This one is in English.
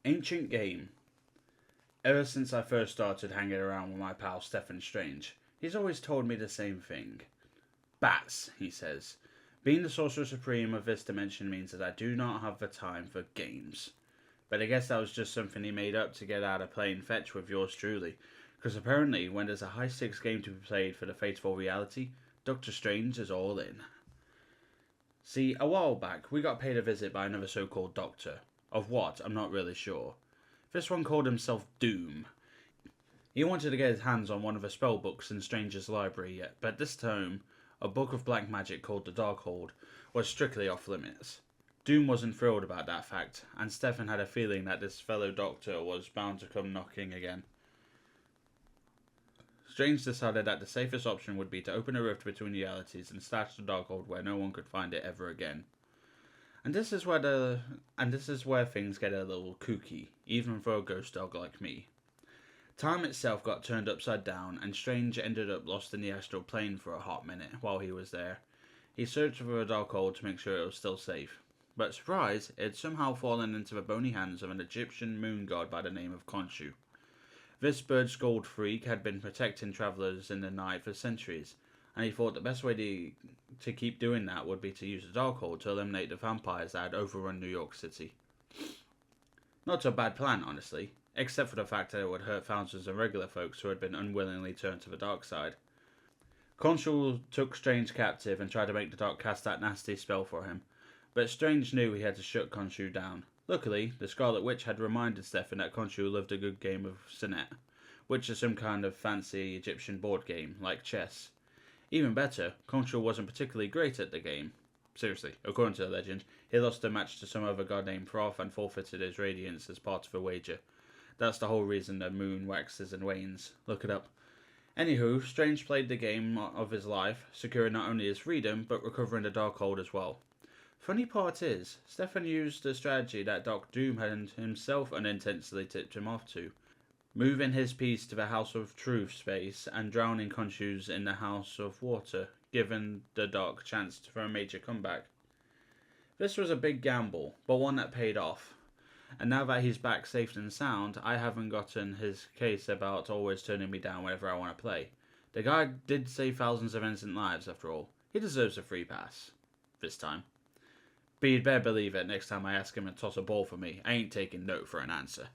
Ancient game. Ever since I first started hanging around with my pal Stephen Strange, he's always told me the same thing. Bats, he says. Being the Sorcerer Supreme of this dimension means that I do not have the time for games. But I guess that was just something he made up to get out of playing fetch with yours truly. Because apparently, when there's a high stakes game to be played for the fateful reality, Doctor Strange is all in. See, a while back, we got paid a visit by another so called doctor. Of what, I'm not really sure. This one called himself Doom. He wanted to get his hands on one of the spell books in Strange's library, but this tome, a book of black magic called the Darkhold, was strictly off limits. Doom wasn't thrilled about that fact, and Stefan had a feeling that this fellow doctor was bound to come knocking again. Strange decided that the safest option would be to open a rift between realities and stash the Darkhold where no one could find it ever again. And this is where things get a little kooky, even for a ghost dog like me. Time itself got turned upside down, and Strange ended up lost in the astral plane for a hot minute while he was there. He searched for a Darkhold to make sure it was still safe. But surprise, it had somehow fallen into the bony hands of an Egyptian moon god by the name of Khonshu. This bird-skulled freak had been protecting travellers in the night for centuries, and he thought the best way to keep doing that would be to use the Darkhold to eliminate the vampires that had overrun New York City. Not a bad plan, honestly, except for the fact that it would hurt thousands of regular folks who had been unwillingly turned to the dark side. Khonshu took Strange captive and tried to make the Dark cast that nasty spell for him, but Strange knew he had to shut Khonshu down. Luckily, the Scarlet Witch had reminded Stefan that Khonshu loved a good game of Senet, which is some kind of fancy Egyptian board game, like chess. Even better, Khonshu wasn't particularly great at the game. Seriously, according to the legend, he lost a match to some other god named Proth and forfeited his radiance as part of a wager. That's the whole reason the moon waxes and wanes. Look it up. Anywho, Strange played the game of his life, securing not only his freedom, but recovering the Darkhold as well. Funny part is, Stefan used the strategy that Doc Doom had himself unintentionally tipped him off to, moving his piece to the House of Truth space and drowning Khonshu's in the House of Water, giving the Doc a chance for a major comeback. This was a big gamble, but one that paid off. And now that he's back safe and sound, I haven't gotten his case about always turning me down whenever I want to play. The guy did save thousands of innocent lives, after all. He deserves a free pass. This time. But you'd better believe it, next time I ask him to toss a ball for me, I ain't taking no for an answer.